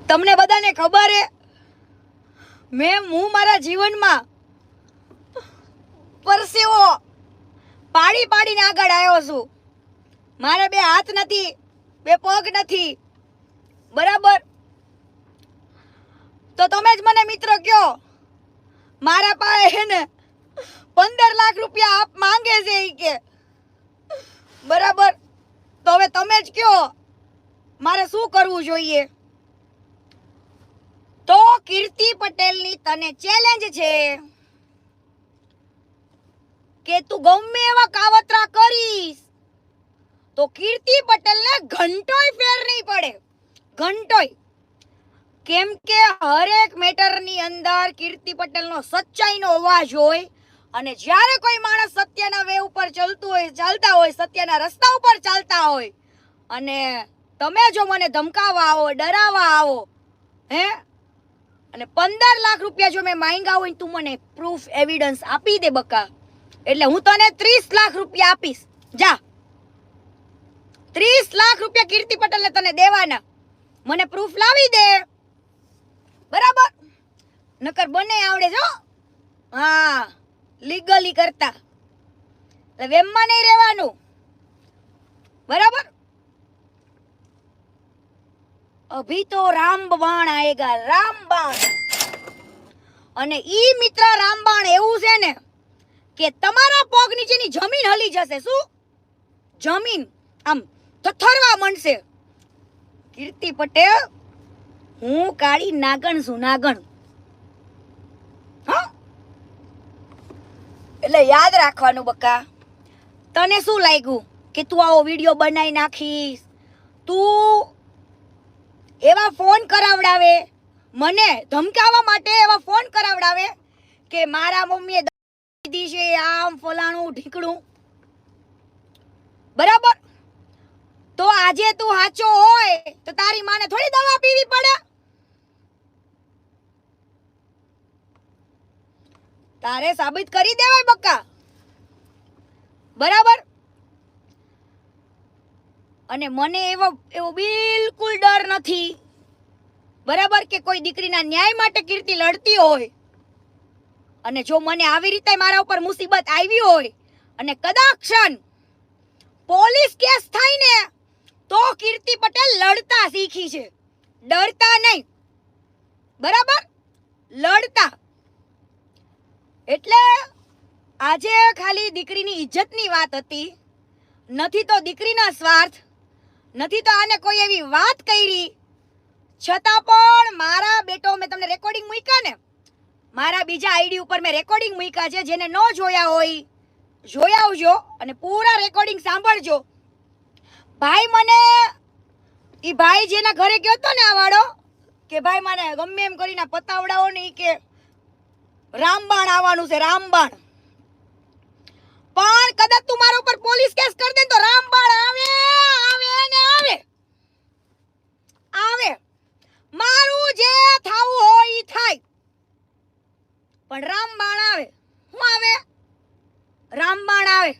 તમને બધાને ખબર હે હું મારા જીવનમાં પરસેવો પાડી પાડીને આગળ આવ્યો છું. મારે બે હાથ નથી, બે પગ નથી, બરાબર? તો તમે જ મને મિત્ર કયો, મારા પાસે હે ને 15 લાખ રૂપિયા આપ માંગે છે ઈ કે, બરાબર? તો હવે તમે જ કયો મારે શું કરવું જોઈએ? તો કીર્તિ પટેલની તને ચેલેન્જ છે કે તું ગમે એવા કાવતરા કરીશ તો કીર્તિ પટેલને ઘંટોય ફેર નહીં પડે, ઘંટોય. કેમ કે હરેક મેટરની અંદર કીર્તિ પટેલનો સચ્ચાઈનો અવાજ હોય અને જ્યારે કોઈ માણસ સત્યના વે ઉપર ચાલતા હોય, સત્યના રસ્તા ઉપર ચાલતા હોય અને તમે જો મને ધમકાવવા આવો, ડરાવવા આવો, હે, અને 15 લાખ રૂપિયા જો મેં માંગ્યા હોય, તું મને પ્રૂફ એવિડન્સ આપી દે બકા, એટલે હું તને 30 લાખ રૂપિયા આપીશ. જા, 30 લાખ રૂપિયા કીર્તિ પટેલને તને દેવાના, મને પ્રૂફ લાવી દે, બરાબર? નકર બને આવડે જો, હા, લીગલી કરતા, એટલે વેમમાં નહીં રહેવાનું, બરાબર? અભી તો રામબાણ આયેગા, રામબાણ. અને ઈ મિત્ર રામબાણ એવું છે ને કે તમારા પગ નીચેની જમીન હલી જશે. શું? જમીન આમ થરવા માંડશે. કીર્તિ પટેલ, હું કાળી નાગણ છું, નાગણ. હા, એટલે યાદ રાખવાનું બકા. તને શું લાગ્યું કે તું આવો વિડીયો બનાવી નાખીશ? તું એવા ફોન કરાવડાવે મને ધમકાવવા માટે, એવા ફોન કરાવડાવે કે મારા મમ્મીએ દીધી છે, આમ ફલાણું ઢીકણું, બરાબર? તો આજે તું સાચો હોય તો તારી માને થોડી દવા પીવી પડે? તારે સાબિત કરી દેવાય બક્કા, બરાબર? અને મને એવો બિલકુલ ડર નથી, બરાબર, કે કોઈ દીકરીના ન્યાય માટે કીર્તિ લડતી હોય અને જો મને આવી રીતે મારા ઉપર મુસીબત આવી હોય અને કદાચ પોલીસ કેસ થાય ને તો કીર્તિ પટેલ લડતા શીખી છે, ડરતા નહીં, બરાબર? લડતા. એટલે આજે ખાલી દીકરીની ઇજ્જતની વાત હતી, નથી તો દીકરીના સ્વાર્થ, નથી તો આને કોઈ એવી વાત કરી, છતાં પણ મારા બેટો, મેં તમને રેકોર્ડિંગ મૂક્યા ને, મારા બીજા આઈડી ઉપર મેં રેકોર્ડિંગ મૂક્યા છે, જેને ન જોયા હોય જોઈ આવજો અને પૂરા રેકોર્ડિંગ સાંભળજો. ભાઈ મને, ઈ ભાઈ જેના ઘરે ગયો હતો ને આ વાળો, કે ભાઈ મને ગમે એમ કરીને પતાવડાવો ને, કે રામબાણ આવવાનું છે, રામબાણ. પણ કદાચ તું મારા ઉપર પોલીસ કેસ કરી દે તો રામબાણ આવે, આવે ને આવે, આવે. મારું જે થાવું હોય ઈ થાય, પણ રામબાણ આવે. શું આવે? રામબાણ આવે,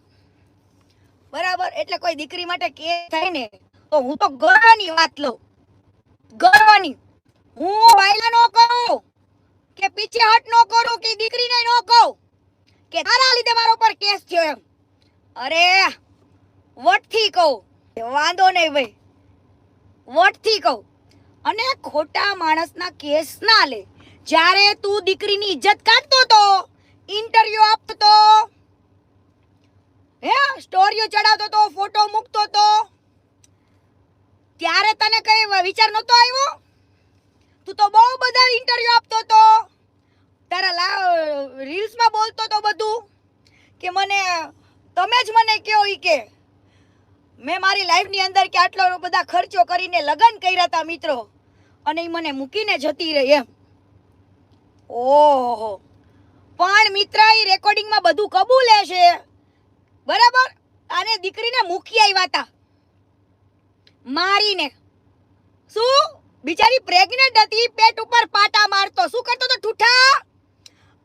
બરાબર? એટલે કોઈ દીકરી માટે કેસ થાય ને તો હું તો ગર્વની વાત લઉં, ગર્વની. હું વાયલા નો કરું કે પીછે હટ નો કરું કે દીકરીને નો કહું કે તારા લીધે મારા ઉપર કેસ થયો એમ. અરે વટથી કહું, વાંધો નહીં ભાઈ, વટથી કહું. અને ખોટા માણસના કેસ ના લે. જ્યારે તું દીકરીની ઇજ્જત કાઢતો તો, ઇન્ટરવ્યુ આપતો તો, હે, સ્ટોરીઓ ચડાવતો તો, ફોટો મૂકતો તો, ત્યારે તને કઈ વિચાર નતો આવ્યો? તું તો બહુ બધા ઇન્ટરવ્યુ આપતો તો, તારા રીલ્સમાં બોલતો તો બધું કે મને, તમે જ મને કહો ઈ કે મેં મારી લાઈફની અંદર કે આટલો બધા ખર્ચો કરીને લગ્ન કર્યા હતા મિત્રો અને ઈ મને મૂકીને જતી રહી એમ. ઓહો, પણ મિત્ર ઈ રેકોર્ડિંગમાં બધું કબૂલે છે, બરાબર? અને દીકરીને મૂકી આવ્યા હતા મારીને. શું? બિચારી પ્રેગ્નેન્ટ હતી, પેટ ઉપર પાટા મારતો. શું કરતો તો ઠૂઠા?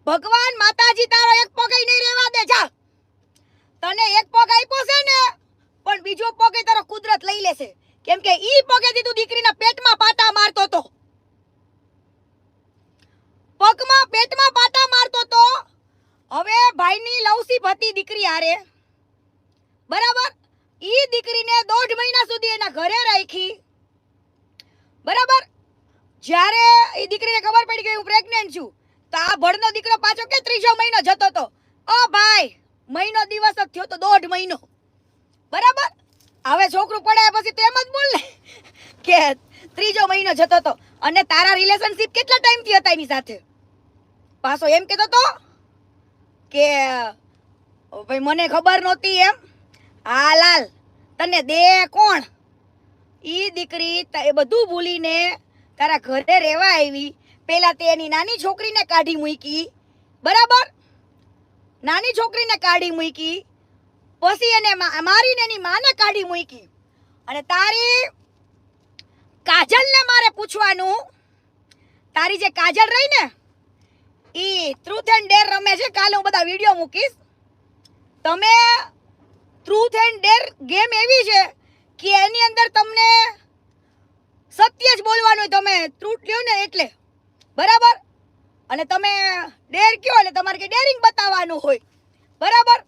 ભગવાન માતાજી તારો એક પગ નહીં રહેવા દે. જા, તને એક પગ આપ્યો છે ને, પણ બીજો પગ તારો કુદરત લઈ લેશે. કેમ કે ઈ પગેથી તું દીકરીના પેટમાં પાટા મારતો તો, નસીબ હતી દીકરી હારે, બરાબર. ઈ દીકરીને 1.5 મહિના સુધી એના ઘરે રાખી, બરાબર. જ્યારે ઈ દીકરીને ખબર પડી કે હું પ્રેગ્નન્ટ છું, તો આ ભળનો દીકરો પાછો કે 3જો મહિનો જતો હતો. ઓ ભાઈ, મહિનો દિવસ જ થયો તો 1.5 મહિનો, બરાબર. હવે છોકરું પડાયા પછી તો એમ જ બોલ ને કે 3જો મહિનો જતો હતો. અને તારા રિલેશનશિપ કેટલા ટાઈમથી હતા એની સાથે? પાછો એમ કહેતો તો કે ભાઈ મને ખબર નહોતી એમ. હા લાલ, તને દે કોણ? ઈ દીકરી એ બધું ભૂલીને તારા ઘરે રહેવા આવી. પેલા તે એની નાની છોકરીને કાઢી મૂકી, બરાબર. નાની છોકરીને કાઢી મૂકી, પછી એને મારીને એની માને કાઢી મૂકી. અને તારી કાજલને મારે પૂછવાનું, તારી જે કાજલ રહી ને ઈ ટ્રુથ એન્ડ ડેર રમે છે. કાલે હું બધા વિડીયો મૂકીશ. તમે ટ્રુથ એન્ડ ડેર ગેમ એવી છે કે એની અંદર તમને સત્ય જ બોલવાનું હોય. તમે ટ્રુથ લ્યો ને એટલે, બરાબર. અને તમે ડેર કયો એટલે તમારે કે ડેરિંગ બતાવવાનું હોય, બરાબર.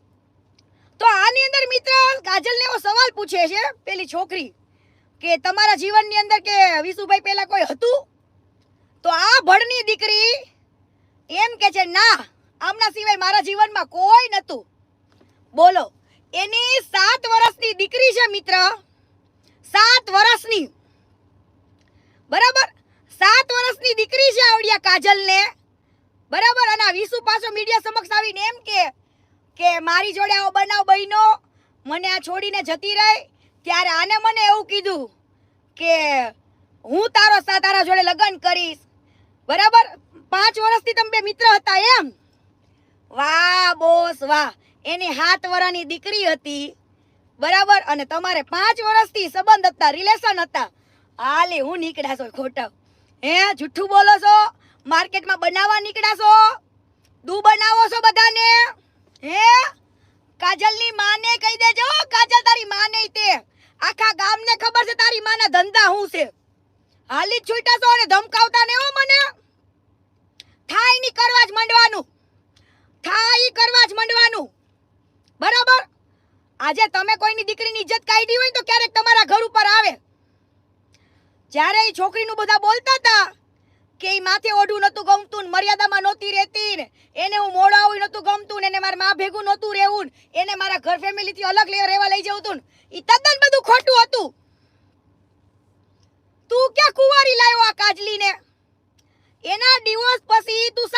તો આની અંદર મિત્ર કાજલને એવો સવાલ પૂછે છે પેલી છોકરી કે તમારા જીવનની અંદર કે વિશુભાઈ પહેલા કોઈ હતું? તો આ ભળની દીકરી એમ કે છે ના, આમના સિવાય મારા જીવનમાં કોઈ નતું. બોલો, એની 7 વર્ષની દીકરી છે મિત્ર, 7 વર્ષની, બરાબર. 7 વર્ષની દીકરી છે આવડિયા કાજલને, બરાબર. અને આ વિશુ પાછો મીડિયા સમક્ષ આવીને એમ કે મારી જોડે આવો બનાવ બન્યો, મને આ છોડીને જતી રહી. ત્યારે આને મને એવું કીધું કે હું તારા જોડે લગ્ન કરીશ, બરાબર. 5 વર્ષથી તમે બે મિત્ર હતા એમ? વાહ બોસ વાહ. એની 7 વર્ષની દીકરી હતી, બરાબર. અને તમારે 5 વર્ષથી સંબંધ હતા, રિલેશન હતા. હાલે હું નીકળ્યા છો ખોટા? હે, જુઠ્ઠું બોલો છો? માર્કેટમાં બનાવવા નીકળ્યા છો? દૂ બનાવો છો બધાને? હે, કાજલની માને કહી દેજો. કાજલ તારી માં નહીં, તે આખા ગામને ખબર છે તારી માના ધંધા શું છે. હાલી જ છૂટા છો અને ધમકાવતા ને હો મને. થાય ની કરવા જ માંડવાનું, થાય કરવા જ માંડવાનું, બરાબર. આજે તમે કોઈની દીકરીની ઇજ્જત કાઢી હોય તો ક્યારેક તમારા ઘર ઉપર આવે. જ્યારે એ છોકરીનું બધા બોલતા હતા કે એ માથે ઓઢું નતું ગમતું, મર્યાદામાં નહોતી રહેતી ને એને હું મોડો આવું નતું ગમતું ને એને મારા માં ભેગું નહોતું રહેવું, એને મારા ઘર ફેમિલીથી અલગ રહેવા લઈ જવું હતું, એ તદ્દન બધું ખોટું હતું. તું ક્યાં કુંવારી લાવ્યો આ કાજલીને? એના ડિવોર્સ પછી તું